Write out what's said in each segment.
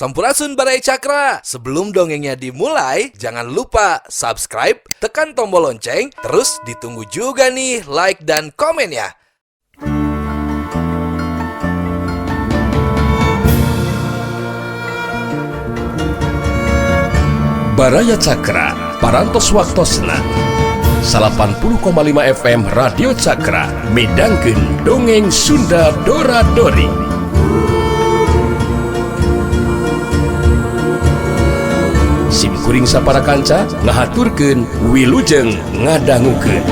Sampurasun Barai Cakra. Sebelum dongengnya dimulai, jangan lupa subscribe, tekan tombol lonceng, terus ditunggu juga nih like dan komen ya. Baraya Cakra, parantos waktosna 80,5 FM Radio Cakra, midangkeun dongeng Sunda Dora-Dori. Simkuring sapara kanca ngahaturkeun wilujeng ngadangukeun.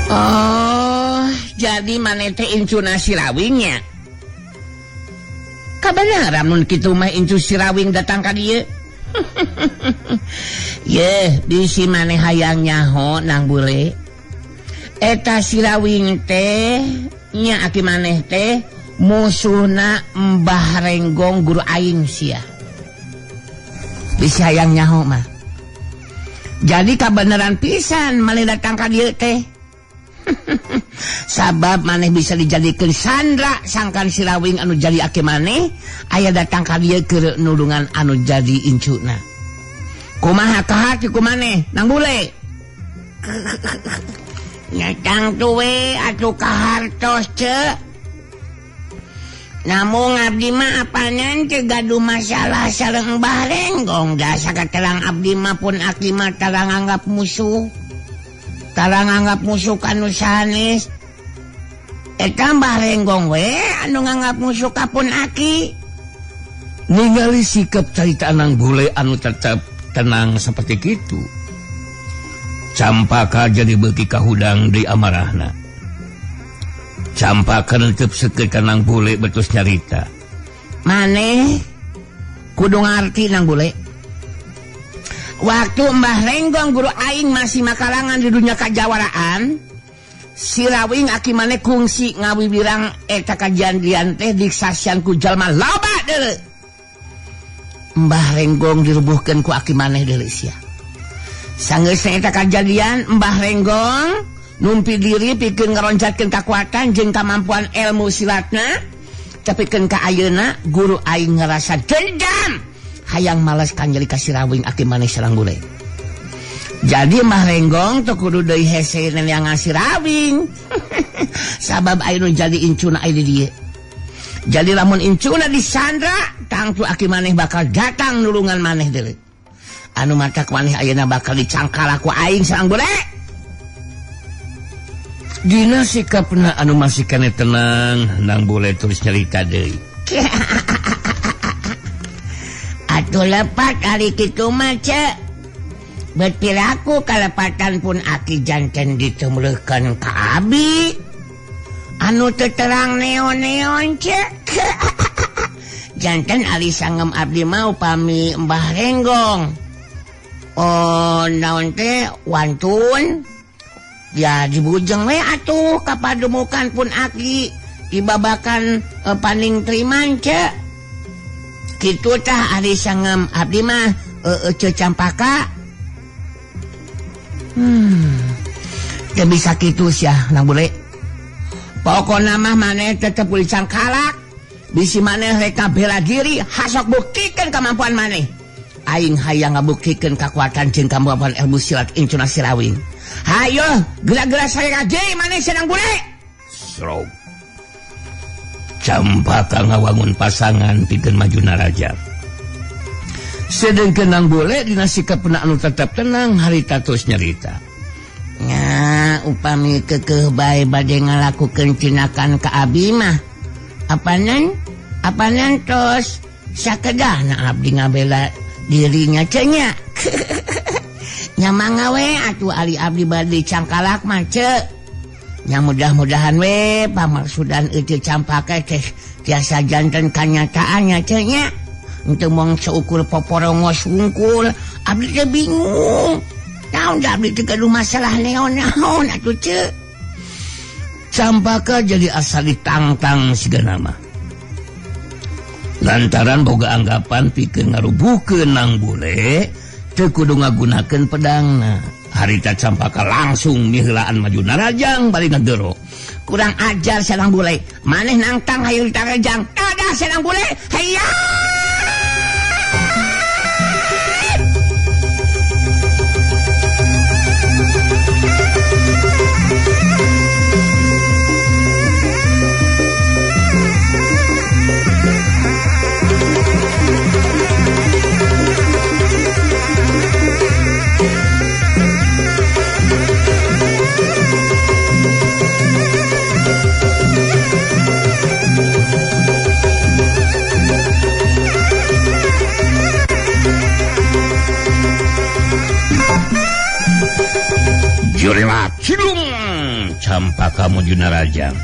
Oh, jadi maneh teh incuna Sirawingnya. Kabeneran mun kitu mah incu Sirawing datang ka dieu. Ye, bisi maneh hayang nyaho nang bule. Eta Sirawing teh nya aki maneh teh musuhna Mbah Renggong guru aing sia. Bisi hayang nyaho mah. Jadi kabeneran pisan maneh datang ka dieu teh. Sabab maneh bisa dijadikeun sandra sangkan Sirawing anu jadi ake maneh aya datang ka dieu keur nulungan anu jadi incuna. Kumaha kahati ku maneh nang bule? Nyatang tuwe atuh kahartos ce. Namun abdi mah apanan teu gaduh masalah sareng Mbah Renggong, da sakaterang abdi mah pun aki mah tara nganggap musuh. Tara nganggap musuh anu sanes. Eta Mbah Renggong we anu nganggap musuh kapun aki. Ningali sikap carita nang bule anu tetep tenang seperti itu, Campaka jadi beuki kahudang di amarahna. Campaka neuteub seukeut ka nang bule betus nyarita. Maneh kudu ngarti nang bule. Waktu Mbah Renggong guru aing masih makalangan di dunia kajawaraan, Sirawing aki maneh kungsi ngawibirang eta kajandian teh disaksian ku jalma loba deuleu. Mbah Renggong dirubuhkeun ku aki maneh deuleu sia. Sanggeus eta kajadian Mbah Renggong numpi diri pikeun ngaronjatkeun kakuatan jeung kamampuan ilmu silatna, tapi keun ka ayeuna guru aing ngarasa dendam hayang males kanjeli ka Sirawing aki maneh sareng bule. Jadi Mbah Renggong teu kudu deui hese neangan Sirawing. Sabab aya nu jadi incuna aya di dieu. Jadi lamun incuna disandra, tangtu aki maneh bakal datang nulungan maneh deuleu. Anu matak maneh ayeuna bakal dicangkal ku aing sareng bule. Dina sikapna anu masih kene tenang, nang bule tulis nyarita deui. Atuh lepat ari kitu mah ce. Bet piraku kalepatan pun aki janten ditumuleukeun ka abi. Anu teu terang neon-neon cek. Janten ari sangem abdi mah upami Mbah Renggong. Oh, naon teh wantun. Ya dibujeng we atuh kapadumukan pun aki dibabakan paning triman cek. Kitu tah ari sangem abdi mah Ceu Campaka. Teu bisa kitu sia nang bule. Pokona mah maneh tetep kudu cangkalak. Bisi maneh rek bela diri, hasok buktikeun kemampuan maneh. Aing hayang ngabuktikeun kakuatan jeung kemampuan ilmu silat incuna Sirawing. Hayo, gerak-gerak saya aja maneh senang bule. Srog. Campaka ngawangun pasangan pikeun majuna raja. Sedengkeun nang bule dina sikapna anu tetep tenang harita terus nyarita. Nya upami keukeuh bae bade ngalakukeun tinakan ka abi mah apanan tos sakedahna abdi ngabela dirinya cenah. Nya mangga we atuh ali abdi bade cangkalak mah ce. Nya mudah-mudahan we pamaksudan ieu Campaka teh tiasa janten kanyataannya cenah. Untuk mong seukur poporongos wungkul, abdi teh bingung. Naon da abdi teh gaduh masalah naon atuh ce. Campaka jadi asa ditangtang sigana mah. lantaran boga anggapan pikeun ngarubuhkeun nang bule teu kudu ngagunakeun pedangna. Harita Campaka langsung miheulaan maju narajang bari ngagero. Kurang ajar sareng bule, maneh nangtang hayu tarajang. Dadah sareng bule, hayya. Jurila cilung Campaka maju narajang.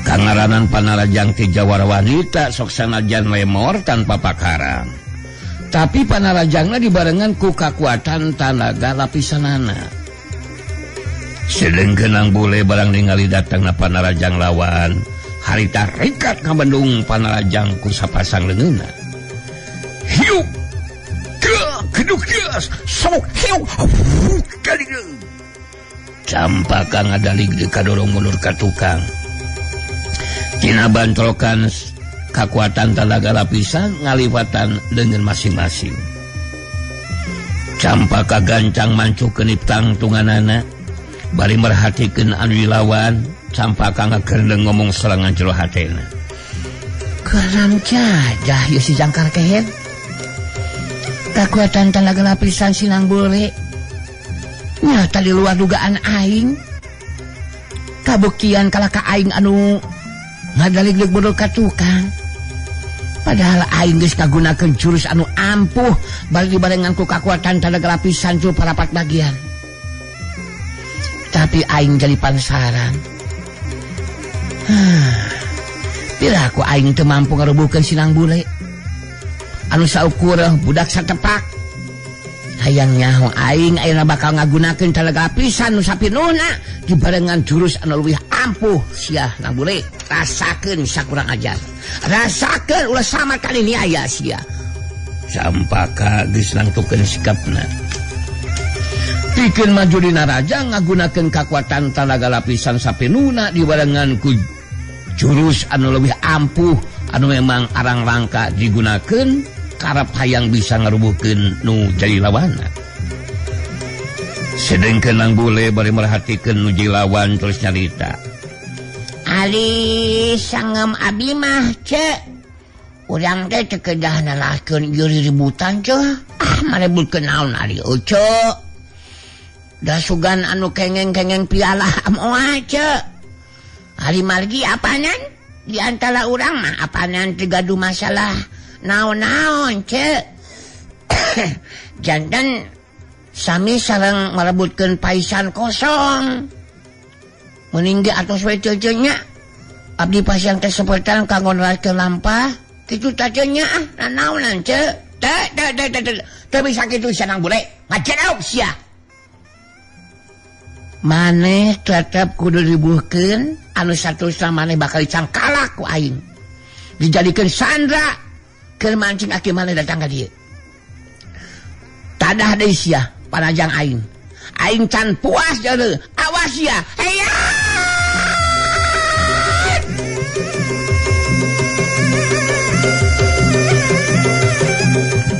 Kangaranan panarajang ti jawara wanita sok sanajan lemor tanpa pakarang. Tapi panarajangna dibarengan ku kakuatan tanaga lapisanana. Sedengkeun bule barang ningali datangna panarajang lawan, harita rekat ka Bandung panarajang ku sapasang leungeunna. Hiu keduk geus sok hiu kaligeun. Campaka ngadalig di kadorong mundur ka tukang. Tina bantrokan kakuatan telaga lapisan ngaliwatan dengan masing-masing. Campaka gancang mancukeun iptang tunganana, bari merhatikeun anu dilawan. Campaka ngakeurdeung ngomong serangan jero hatena. Karam jadah ieu si jangkar kehet. Kakuatan telaga lapisan sinang bule nyata di luar dugaan aing. Kabuktian kalaka aing anu ngadalig-lig bodol ka tukang. Padahal aing geus kagunakeun jurus anu ampuh bari dibarengan ku kakuatan telaga lapisan ju parapat bagian. Tapi aing jadi pansaran. Pira ku aing teu mampu ngarubuhkeun sinang bule anu saukur budak satepak. Hayang nyaho aing ayeuna bakal ngagunakeun telaga lapisan nu sapinuhna dibarengan jurus anu leuwih ampuh sia nang bule. Rasakeun sakurang ajar. Rasakeun ulah sama kali ni aya sia. Campaka geus nangtukeun sikapna. Pikeun maju di narajang ngagunakeun kakuatan telaga lapisan sapinuhna dibarengan ku jurus anu leuwih ampuh anu memang arang langka digunakeun karep hayang bisa ngarubuhkeun nu jadi lawanna. Sedengkeun nang bule bari merhatikeun nu jadi lawan terus nyarita. Ali sangem abi mah cek. Urang teh teu kedah nalahkeun ieu ributan ceuh. Marebutkeun naon ari cek. Da sugan anu kengeng-kengeng pialah moal cek. Ari margi apanan? Di antara urang mah apanan teu gaduh masalah. Naon-naon cek. Janten sami sareng merebutkeun paisan kosong. Meninggi atos we teu nya. Abdi pasian teh sepertan kanggo neraskeun lampah. Kitu teh nya naonan cek. Teu bisa kitu sanang bule. Ngajedauk sia. Maneh tetep kudu dibuhkeun anu saterusna maneh bakal dicangkalak ku aing. Dijadikeun sandra. Keur mancing aki maneh datang ka dieu. Tadah deui sia panajang aing. Aing can puas deui. Awas sia. Hayya.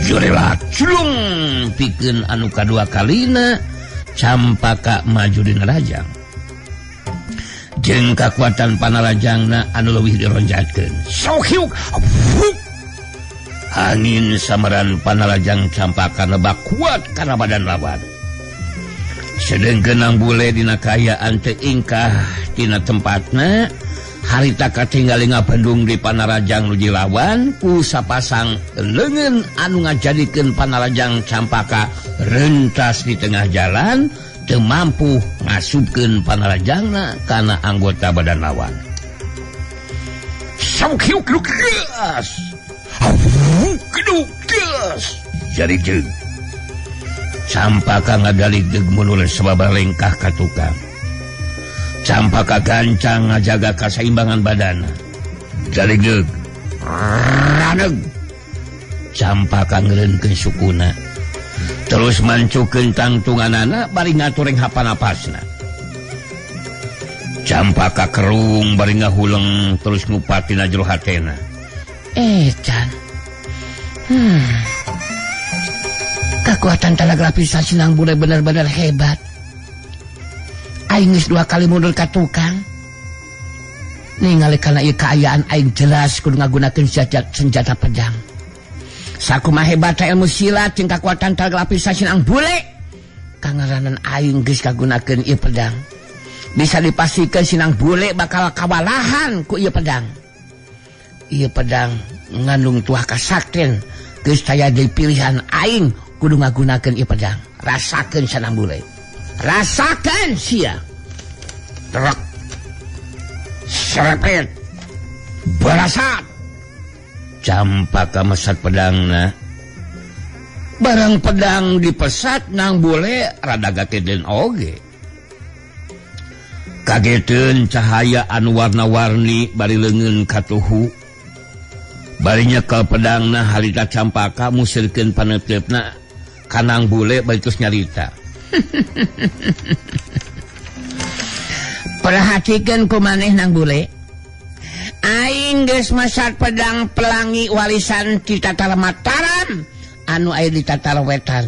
Jurila culung pikeun anu kadua kalina Campaka maju di narajang. Jeung kakuatan panarajangna anu leuwih dironjatkeun. Sohiuk. Angin samaran panarajang Campaka nebak kuat karena badan lawan. Sedengkeun nang bule dina kaayaan teu ingkah tina tempatna, harita katinggali ngabendung di panarajang nuju lawan ku sapasang leungeun anu ngajadikeun panarajang Campaka rentas di tengah jalan teu mampu ngasupkeun panarajangna kana anggota badan lawan. Saukiuk lukas. Kedukas jadi jeung Campaka ngadalig deug munul sababa lengkah ka tukang. Campaka gancang ngajaga kaseimbangan badanna. Dalig deug raneg Campaka ngeureunkeun sukuna terus mancukeun tangtunganana bari ngatureng hapanapasna. Campaka kerung bari ngahuleng terus ngupati na jero hatena. Can. Kekuatan telegrafi Sinang Bule benar-benar hebat. Aing geus 2 kali mundur ka tukang. Ningali kana ieu kaayaan aing jelas kudu ngagunakeun senjata pedang. Sakumaha hebat ilmu silat jeung kekuatan telegrafi Sinang Bule. Kangaranan aing geus kagunakeun ieu pedang. Bisa dipastikan Sinang Bule bakal kawalahan ku ieu pedang. Ieu pedang ngandung tuah kasakten geus taya di pilihan aing kudu ngagunakeun ieu pedang. Rasakeun Sinang Bule. Rasakeun sia. Trek. Serepet. Barasat. Campaka mesat pedangna. Barang pedang dipesat Nang Bule rada gagedeun oge. Kageteun cahaya anu warna-warni bari leungeun katuhu. Bari nyekel pedangna harita Campaka musirkeun paneuteupeuna ka Nang Bule bari terus nyarita. Perhatikeun kumaneh Nang Bule. Aing geus masat pedang pelangi warisan ti Tatar Mataram anu aya di Tatar Wetan.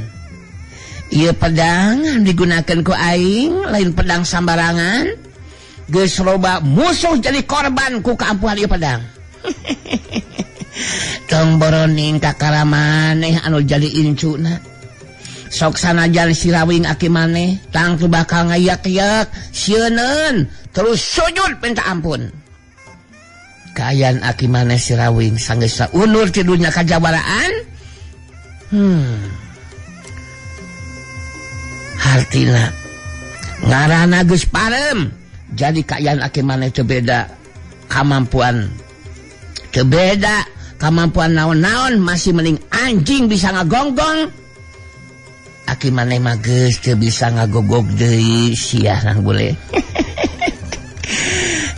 Ieu pedang digunakeun ku aing lain pedang sambarangan. Geus loba musuh jadi korban ku kaampuhan ieu pedang. Tong boroning kakara maneh anu jadi incuna. Sok sanajan Sirawing aki maneh tang teu bakal ngayak-yak sieunun terus sujud minta ampun. Kaayaan aki maneh Sirawing sanggeus saunur ti dunya kajawaraan. Hartina ngaranna geus parem. Jadi kaayaan aki maneh teu beda kamampuan. Teu beda kamampuan naon-naon masih mending anjing bisa ngagonggong. Aki maneh mah geus teu bisa ngagogog deui sia Nang Bule.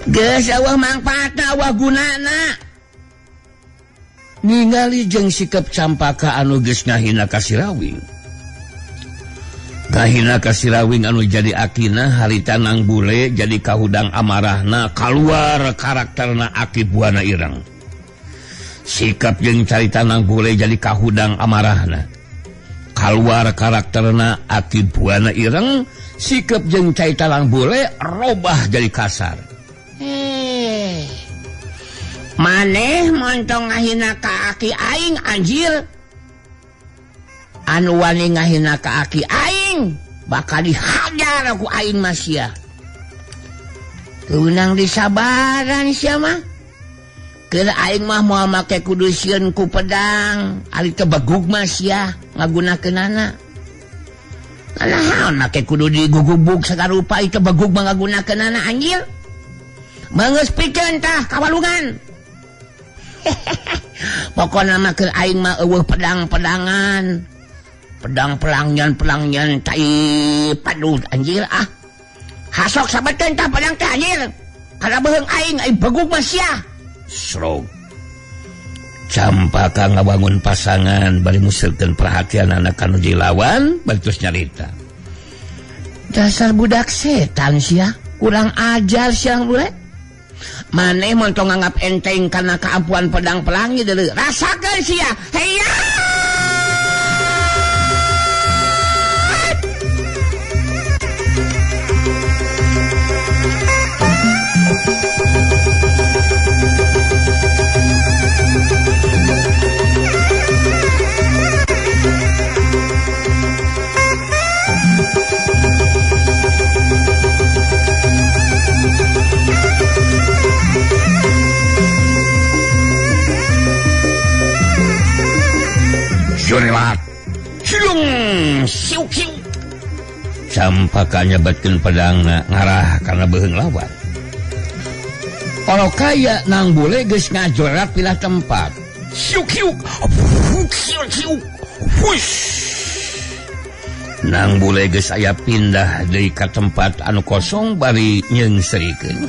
Geus eueuh mangpaatna eueuh gunana. Ningali jeung sikap Campaka anu geus ngahina ka Sirawing. Ngahina ka Sirawing anu jadi akina harita Nang Bule jadi kahudang amarahna kaluar karakterna aki buana ireng. Sikap jeung carita Nang Bule jadi kahudang amarahna kaluar karakterna aki buana ireng. Sikap jeung carita Nang Bule robah jadi kasar. Maneh montong ngahina ka aki aing anjir. Anu wani ngahina ka aki aing bakal dihajar ku aing mah sia. Keunang disabaran sia mah. Keur aing mah moal make kudu sieun ku pedang, ari teu begug mah sia ngagunakeunana. Naon make kudu digugubug sagarupa itu begug mah ngagunakeunana anjir. Meungeus pikeun tah kawalungan. Pokona mah keur aing mah eueuh pedang-pedangan. Pedang pelangyan tai padu anjir ah. Hasok sabeteun tah pedang teh anjir. Kada beuheung aing begug mah sia. Srog. Campaka ngabangun pasangan bari musirkeun perhatian anak anu dilawan bari terus nyarita. Dasar budak setan sia, kurang ajar sia Bule. Maneh montong nganggap enteng karena keampuan pedang pelangi deuleu. Rasakeun sia. Heya! Jorelat ciung siu-kiu. Campaka nyebatkeun pedangna ngarah kana beuheung lawan. Olo kaya Nang Bule geus ngajorat pilah tempat. Siu-kiu. Siu-kiu. Wush. Nang Bule geus aya pindah deui ka tempat anu kosong bari nyeungseurikeun.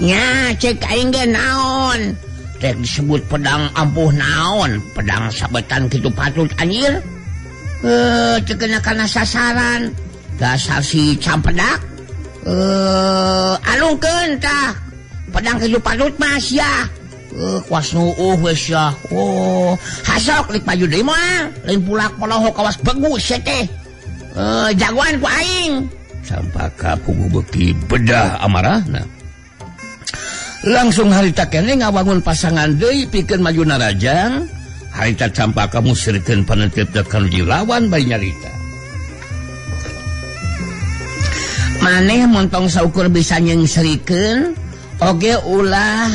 nya cek aing ge naon rek disebut pedang ampuh naon pedang sabetan kitu patut anjir teu kena kana sasaran dasar si campedak alungkeun tah pedang kitu patut mah sia kuas nuuh wes ya hasok lik maju deui mah lain pulak poloho kawas begu sia teh jagoan ku aing Campaka pugu beki bedah amarahna langsung harita kene ngawangun pasangan deui pikeun maju narajang harita Campaka musirkeun panenteup kanu dilawan bari nyarita maneh montong saukur bisa nyengsrikeun oge ulah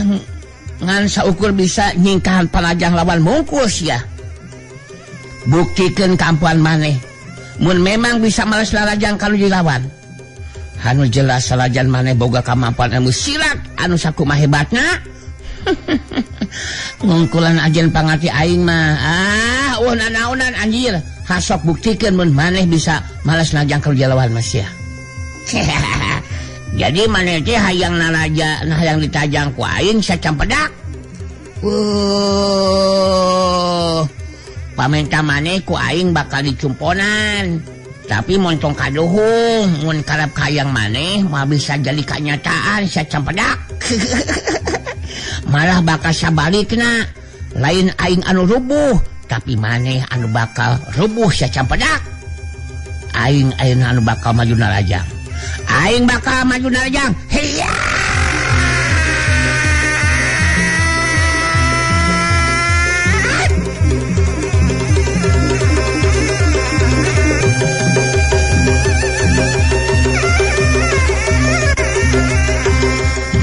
ngan saukur bisa nyingkahan panajang lawan mungkus ya buktikeun kampuan maneh mun memang bisa males larajang kanu dilawan anu jelas salajan maneh boga kemampuan ilmu silat anu sakumaha hebatna ngungkulan ajen pangati aing mah naonan anjir hasok buktikeun mun maneh bisa males larajang kanu dilawan mas ya jadi maneh teh hayang naraja nah hayang ditajang ku aing sacampedak pamenta maneh ku aing bakal dicumponan tapi montong kaduhung mun karep hayang maneh mah bisa jadi kenyataan sacampedak malah bakal sabalikna lain aing anu rubuh tapi maneh anu bakal rubuh sacampedak aing anu bakal maju narajang aing bakal maju narajang heya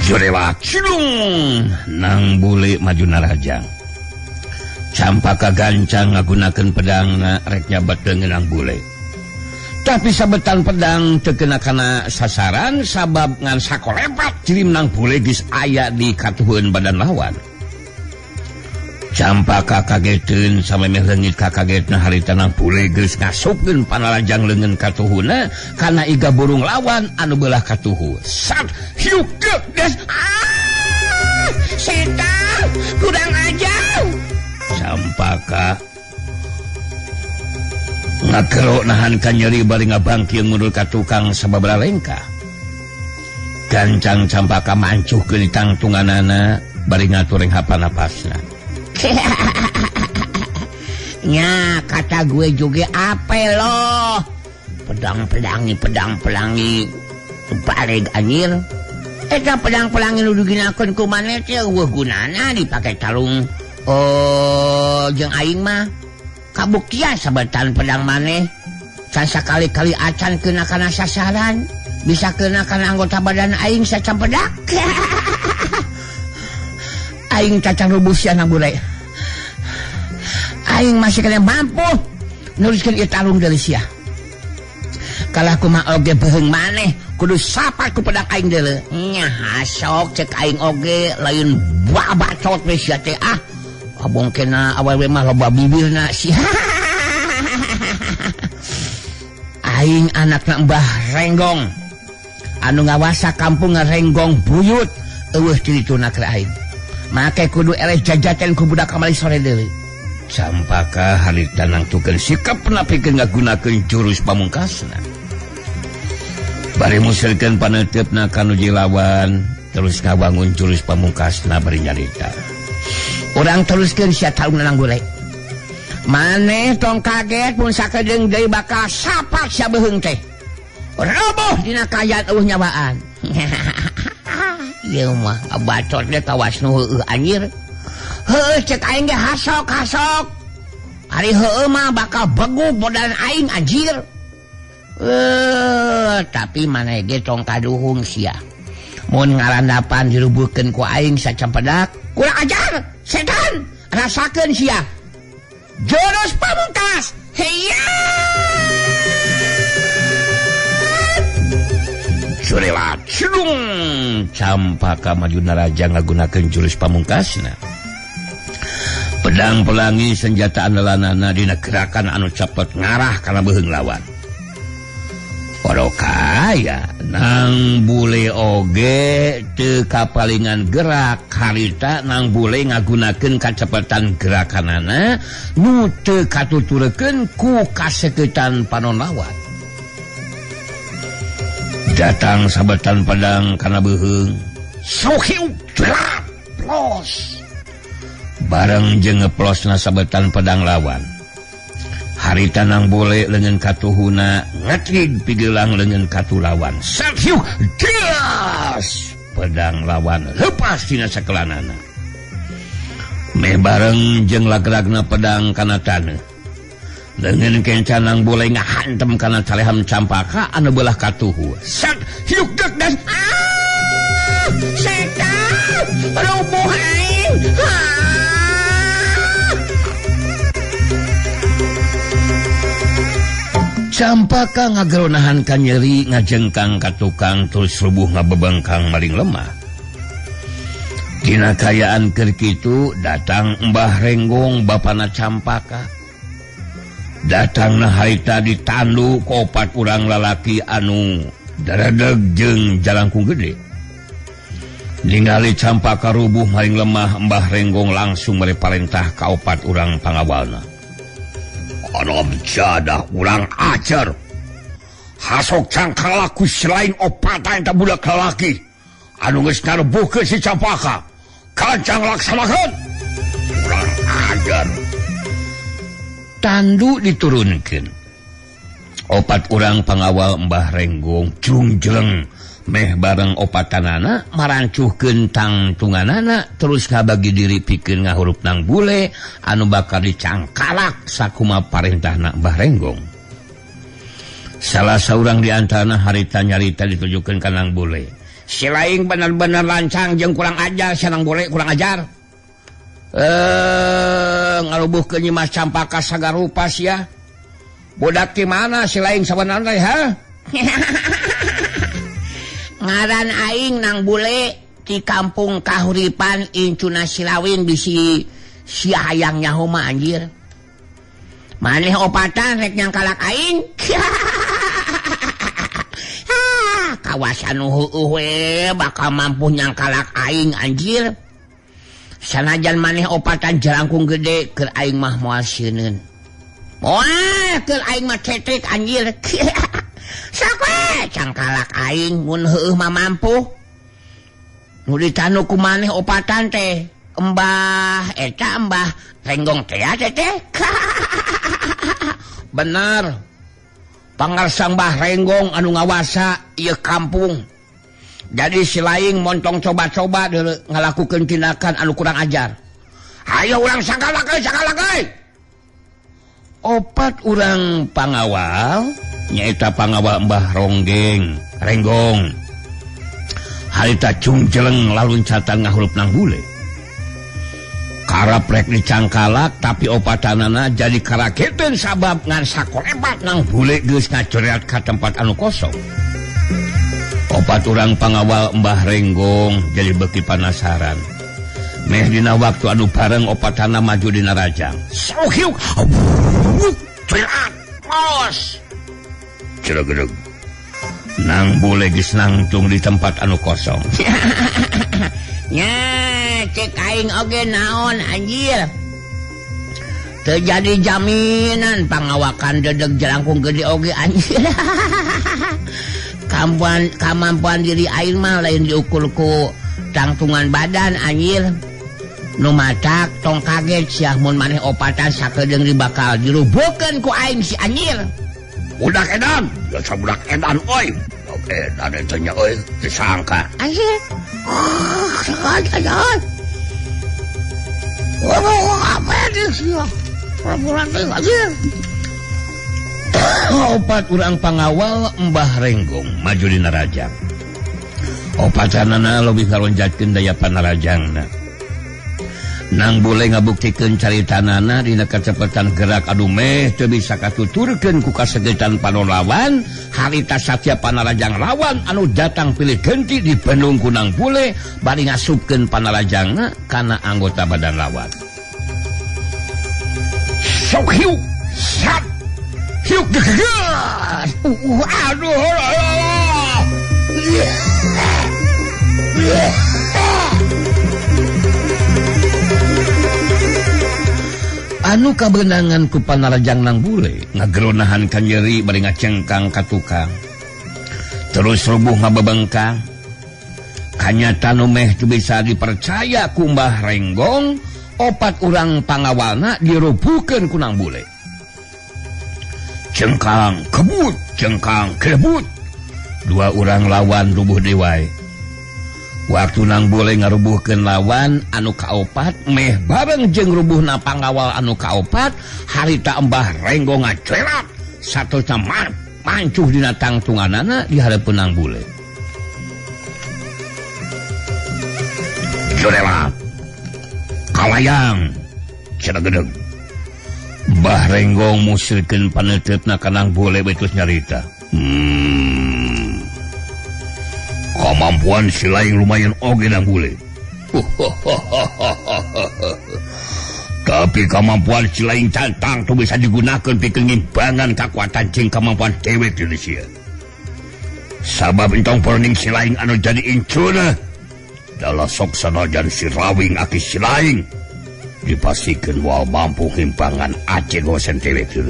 Jorewak cilung nang bule maju narajang Campaka gancang ngagunakeun pedangna rek nyabeteun nang bule tapi sabetan pedang teu kena kana sasaran sabab ngan sakolepat cirim nang bule geus aya di katuhun badan lawan Campaka kageteun samemeh leungit kakagetna harita nang bule geus ngasupkeun panalajang leungeun katuhuna kana iga burung lawan anu beulah katuhu sat hiuk des setan kurang ajar Campaka ngakero nahan ka nyeri bari ngabangkieun mundur ka tukang sababaraha lengka gancang Campaka mancuhkeun di tangtunganana bari ngatur hapa napasna nya kata gue juga apa loh pedang pelangi balik anjir eta pedang pelangi nu digunakeun ku maneh teh gunana dipake talung jeung aing mah kabuktian sabetan pedang maneh can sakali-kali acan kena kana sasaran bisa kena kana anggota badan aing sacampedak aing cacang rubuh sia nang bule aing masih kena mampu nuliskeun ieu talung deui sia kalah kumaha oge beheung maneh kudu sapat ku pedang aing deuleu nya hasok cek aing oge lain babacot we sia teh abongkena awewe mah loba bibirna sia aing anakna Mbah Renggong anu ngawasa kampung Renggong Buyut eueuh tirituna keur aing make kudu eleh jajaten ku budak kamari sore deui Campaka harita nangtukeun sikapna pikeun ngagunakeun jurus pamungkasna bari musirkeun paneuteup kanu jilawan terus ngabangun jurus pamungkasna bari nyarita urang teruskeun sia talung nang bule maneh tong kaget pun sakedeung deui bakal sapat sia beheung teh roboh dina kayan eueuh nyawaan ieu mah abacot ge kawas nu heueuh anjir heueuh cek aing ge hasok ari heueuh mah bakal begu badan aing anjir tapi maneh ge tong kaduhung sia mun ngarandapan dirubuhkeun ku aing sacampedak kurang ajar setan rasakeun sia jurus pamungkas heya Surewat cilung Campaka maju naraja ngagunakeun jurus pamungkasna pedang pelangi senjata andalanana dina gerakan anu cepet ngarah kana beheung lawan Oroka aya nang bule oge teu kapalingan gerak harita nang bule ngagunakeun kacepetan gerakanana nu teu katuturekeun ku kaseketan panon lawan. Datang sabetan pedang kana beuheung sohiu plos bareng jeung ngeplosna sabetan pedang lawan. Harita nang bole leungeun katuhuna ngatrig pigelang leungeun katu lawan. Sakiu das pedang lawan leupas tina sakelanana. Meh bareng jeung lagragna pedang kana taneuh. Leungeun kencan nang bole ngahantem kana caleham Campaka anu beulah katuhu. Sak hiuk dek das. Setan rubuh aing. Campaka ngageronahan ka nyeri ngajengkang ka tukang terus rubuh ngabebengkang maling lemah. Dina kayaan keur kitu datang Mbah Renggong bapana Campaka. Datangna harita ditandu ku 4 urang lalaki anu daradeg jeung jalangkung gede. Ningali Campaka rubuh maling lemah, Mbah Renggong langsung mereparentah ka 4 urang pangawalna. Alam jadah urang ajar hasok cangkalaku selain opatan eta budak lalaki anu geus narebuhkeun si Campaka kancang laksanakeun urang ajar. Tandu diturunkeun 4 urang pangawal Mbah Renggong jungjleng meh bareng opatanana marancuhkeun tangtunganana terus ngabagi diri pikeun ngahurup nang bule anu bakal dicangkalak sakuma parentahna Mbah Renggong. Salah saurang di antarana harita nyarita ditujukeun ka nang bule. Si laing bener-bener lancang jeung kurang ajar, si nang bule kurang ajar. Ngarubuhkeun nyi Mas Campaka sagarupa sia. Budak di mana si laing sabenerna ha? Ngaran aing nang bule di kampung kahuripan incuna Silawin bisi si hayang nyaho mah anjir. Maneh opatan rek nyangkalak aing. Kawasan heueuh we bakal mampu nyangkalak aing anjir. Sanajan maneh opatan jalangkung gede keur aing mah moal sieunun. Moal keur aing mah cetrik anjir. Sakwe cangkalak aing mun heueuh mah mampu. Nu ditanu ku maneh opatan teh Mbah Renggong teh teh. Bener. Pangarsa Mbah Renggong anu ngawasa ieu kampung. Jadi si laing montong coba-coba ngalakukeun tindakan anu kurang ajar. Hayo urang sangkalak euy. 4 urang pangawal nyaeta pangawal Mbah Renggong harita cungjeleng laluncatan ngahurup nang bule karap rek dicangkalak tapi opatanana jadi karaketeun sabab ngan sakolebat nang bule geus ngacoreat ka tempat anu kosong. 4 urang pangawal Mbah Renggong jadi beuki panasaran meh dina waktu anu bareng opatana maju dina rajang sohiuk cerat los cereg-gereg nang bule geus nangtung di tempat anu kosong. Nya cek aing oge naon anjir. Teu jadi jaminan pangawakan dedeg jalangkung gede oge anjir. Kamampuan diri aing mah lain diukur ku tangtungan badan anjir. Nu matak tong kaget sia mun maneh opatan sakedeung bakal dirubuhkeun ku aing si anjir. Budak edan, jasa budak edan, oi. Edan itu nya, oi, disangka. Anjir. Sengaja, oi. Apa ini sih? Perempuan itu, anjir. 4 urang pangawal Mbah Renggong maju dina rajang. Opatanana leuwih ngalonjatkeun daya panarajangna. Nang bule ngabuktikeun caritanana dina kacepetan gerak adu meh teu bisa katuturkeun ku kasegetan panon lawan harita satya panarajang lawan anu datang pilih genti di Bandung ku nang bule bari ngasupkeun panarajangna kana anggota badan lawan. Sok hiuk sat hiuk degeus. Aduh. Anu kabenangan ku Panarajang nang bule ngageronahan ka nyeri bari ngacengkang ka tukang. Terus rubuh ngabebengkang. Kanyata nu meh tu bisa dipercaya ku Mbah Renggong, opat urang pangawalna dirubuhkeun ku nang bule. Cengkang kebut, cengkang kebut. Dua urang lawan rubuh dewai. Waktu nang bule ngarubuhkeun lawan anu kaopat meh bareng jeung rubuhna pangawal anu kaopat, harita Mbah Renggong ngacelat satosna mancuh dina tangtunganana di hareupeun nang bule. Jorelat kalayang cenah gedeg. Mbah Renggong musirkeun paneuteupna ka nang bule betus nyarita. Kemampuan si Laing lumayan oge nang bule. Tapi kemampuan si Laing cantang tu bisa digunakan pikeun ngimbangan kakuatan jeung kemampuan dewek di Indonesia. Sabab entong pening si Laing anu jadi incuna dalah sok sanajan si Rawing aki si Laing dipastikan wal mampu ngimbangan Aceh gosen dewek itu.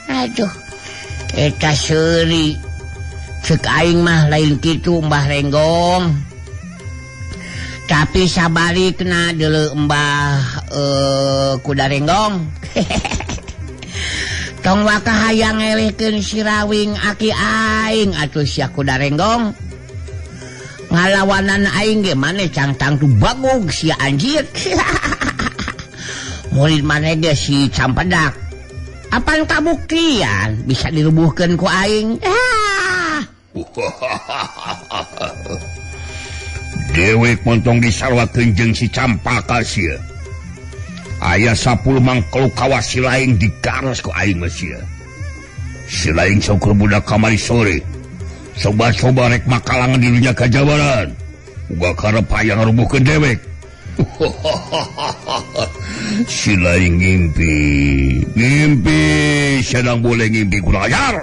Aduh, eta seuri. Cek aing mah lain kitu Mbah Renggong. Tapi sabalikna deuleu Mbah Kuda Renggong. Tong waka hayang ngelehkeun si Rawing aki aing atuh sia Kuda Renggong. Ngalawanan aing ge maneh cangtang tu bagog sia anjir. Murid maneh ge si Campedak. Apaan kabuktian bisa dirubuhkeun ku aing? Dewek montong disarwakeun jeung si Campaka sia. Aya 10 mangkelu kawas si Laing digaros ku aing mah sia. Si Laing sok budak kamari sore. Coba-coba rek makalangan di dunia kajabaran. Uga karep hayang ngarubuhkeun dewek. Si Laing ngimpi sedang boleh ngimpi kurang ajar.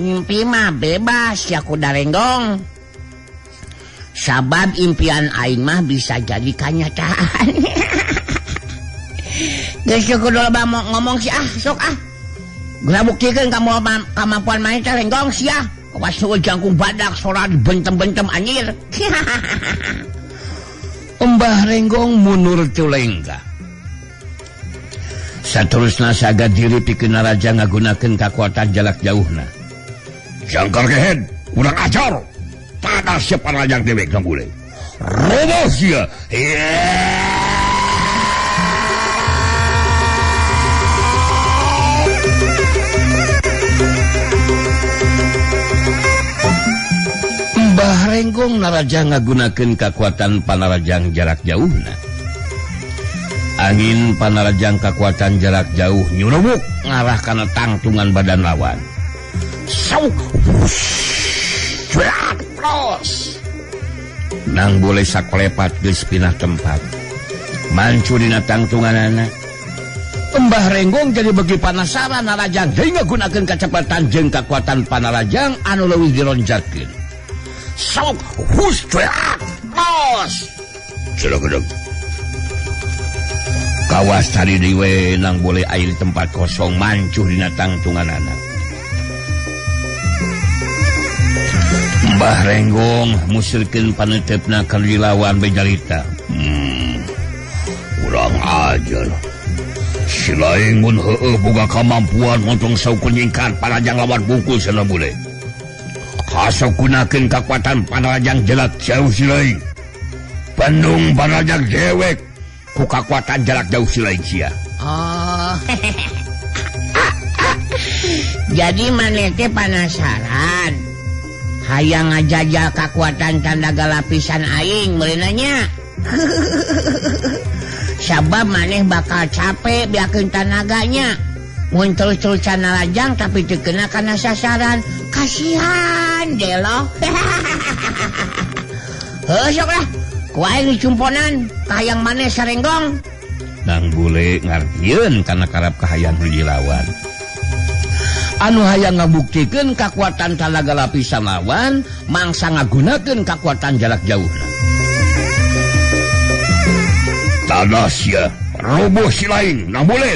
Ngimpi mah bebas ya Kuda Renggong. Sabab impian aing mah bisa jadi kenyataan. Geus kudu loba ngomong sih sok Guna buktikeun kemampuan main teh Renggong sia. Awas jangkung badak sora dibentem-bentem anjir. Mbah Renggong mundur tulengga. Saterusna saga diri pikeun raja ngagunakeun kakuatan jalak jauhna. Jangkar kehed, kurang ajar. Tada siap rajang dewek nang bule. Roboh sia. Mbah Renggong naraja ngagunakeun kakuatan panarajang jarak jauhna. Angin panarajang kakuatan jarak jauh nyurubuk ngarah kana tangtungan badan lawan. Sauk terus nang boleh saklepat geus pindah tempat. Mancu dina tangtunganana. Mbah Renggong jadi bagi panasaran narajang deui ngagunakeun kacepatan jeung kakuatan panarajang anu leuwih dironjatkeun. Sok hus terus sudah gedeg. Kawas tadi diwe nang boleh air tempat kosong mancuh dina tangtunganana. Mbah Renggong musirkeun paneuteupna ka dilawan bejalita. Urang ajar. Si Laing mun heueuh boga kamampuan montong saukeun nyingkat panajang lawan bungkus sana bule. Hasok gunakeun kakuatan panarajang jalak jauh si Laing. Bandung panarajang dewek ku kakuatan jalak jauh si Laing sia. Oh. Jadi maneh teh panasaran. Hayang ngajajal kakuatan tandaga lapisan aing meureunanya. Sabab maneh bakal capek biakeun tanaganya. Mun terus-terusan narajang tapi teu kena kana sasaran. Kasihan deh lo. Heuh sok lah. Ku aing dicumponan kahayang maneh sarenggong. Nang bule ngartieun kana karap kahayang hiji lawan. anu hayang ngabuktikan kekuatan talaga lapisan lawan mangsa ngagunakeun kekuatan jarak jauh. Tanasya roboh si lain nah boleh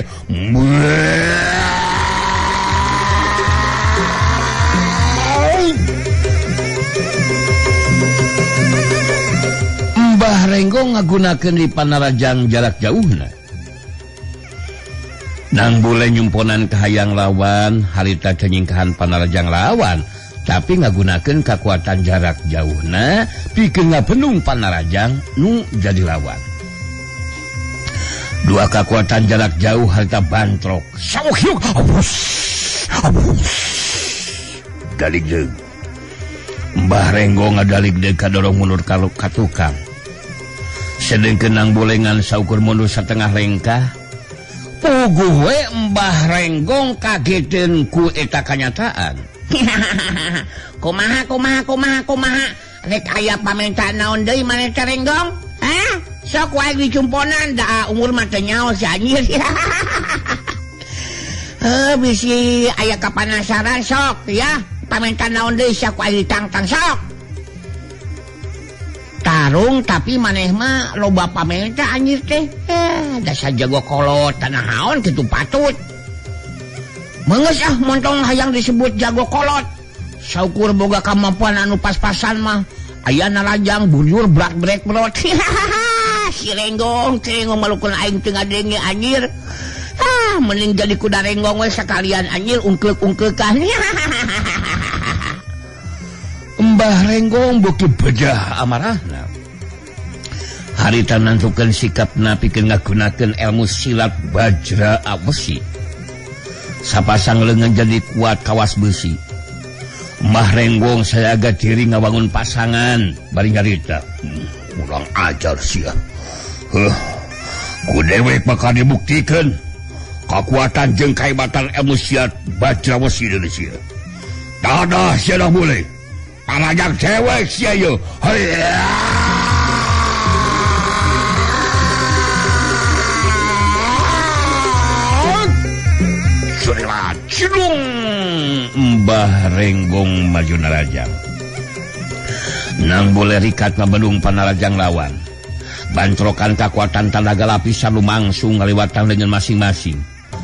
Mbah Renggong ngagunakeun di panarajang jarak jauh nang boleh nyumponan ke hayang lawan harita kenyingkahan panarajang lawan tapi ngagunakeun kekuatan jarak jauhna pikeun ngabenung panarajang nu jadi lawan. Dua kekuatan jarak jauh harita bantrok sauhyuk dalig deug Mbah Renggong ngadalig deug kadorong mundur ka tukang sedengkeun nang bolengan saukur mundur satengah lengkah puguh we Mbah Renggong kageteun ku eta kanyataan. kumaha rek aya pamenta naon deui maneh teh Renggong? Sok wae dicumponan da umur mah teu nyaho si anjir. Bisi aya kapanasaran sok ya pamenta naon deui sok wae ditangtang sok. Tarung tapi maneh mah loba pamenta anjir teh. Dasar jago kolot tanah naon kitu patut. Meungeus montong hayang disebut jago kolot. Saukur boga kemampuan anu pas-pasan mah aya narajang bujur brak-brek brot. Si Renggong malukun aing teu ngadenge anjir. Mending jadi kuda Renggong we sakalian anjir ungkeuk-ungkeukan. Mbah Renggong beuki bedah amarahna. Harita nantukeun sikapna pikeun ngagunakeun ilmu silat bajra besi. Sapasang leungeun jadi kuat kawas besi. Mbah Renggong sayaga diri ngabangun pasangan bari nyarita. Urang ajar sia. Ku dewek bakal dibuktikan kekuatan jeung kaibatan ilmu silat bajra besi deui sia. Dadah sia dah boleh. Panajang cewek sia ye. Surila cilung Mbah Renggong maju narajang. Nang boleh rikat ngabendung panarajang lawan. Bantrokan kekuatan tenaga lapisan lumangsung ngaliwatan dengan masing-masing.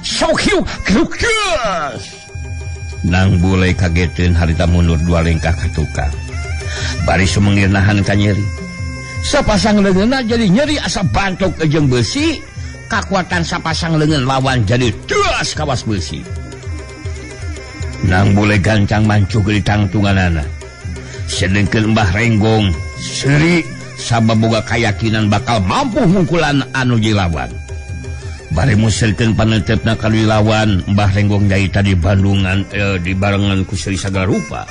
Sokhiu krukes. Nang boleh kageteun harita mundur dua lengkah ka tukang. Bari sumengir nahan ka nyeri. Sapasang leungeunna jadi nyeri asa bantok ke jeung besi. Kekuatan sapasang leungeun lawan jadi teas kawas besi. Nang boleh gancang mancuh di tangtunganana. Sedengkeun Mbah Renggong seuri sababoga kayakinan bakal mampu mungkulan anu jilawan. Bari musirkeun panentepna kali lawan Mbah Renggong jaita di Bandungan di barengan ku seuri sagala rupa.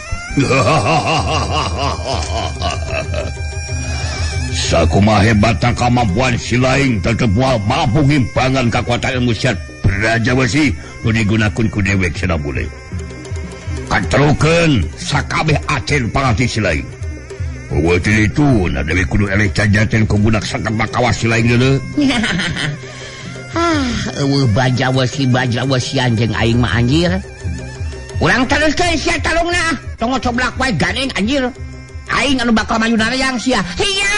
Sakumaha hebatna kemampuan si laing tetep mampu ngimbangan kekuatan ilmu silat beraja besi nu digunakeun ku dewek cenah bule. Katrukeun sakabeh acen pangarti si laing. Eueuh ti ditu na dewe kudu eleh cajaten ku budak sakabeh kawas si laing deuleu. Eueuh baja wesi anjing aing mah anjir. Urang teruskeun sia talungna. Tong coblak wae ganeng anjir. Aing anu bakal maju narayang sia. Hiya!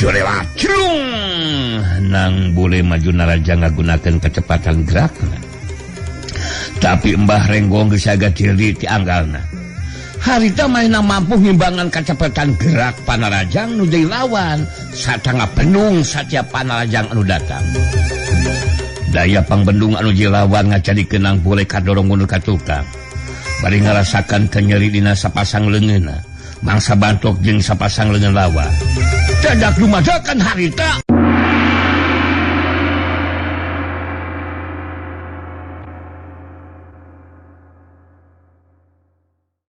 Surila cilung nang boleh maju narajang ngagunakeun kecepatan gerakna. Tapi Mbah Renggong geus aga diri ti anggalna. Harita mainna mampu ngimbangan kecepatan gerak panarajang nu deui lawan satangah benung satiap panarajang anu datang. Daya pangbendung anu jilawan ngajadikeun nang boleh kadorong mundur ka tukang. Bari ngarasakan kenyeri dina sapasang leungeunna. Mangsa bantok jeung sapasang leungeun lawan. Dadak dumadakan harita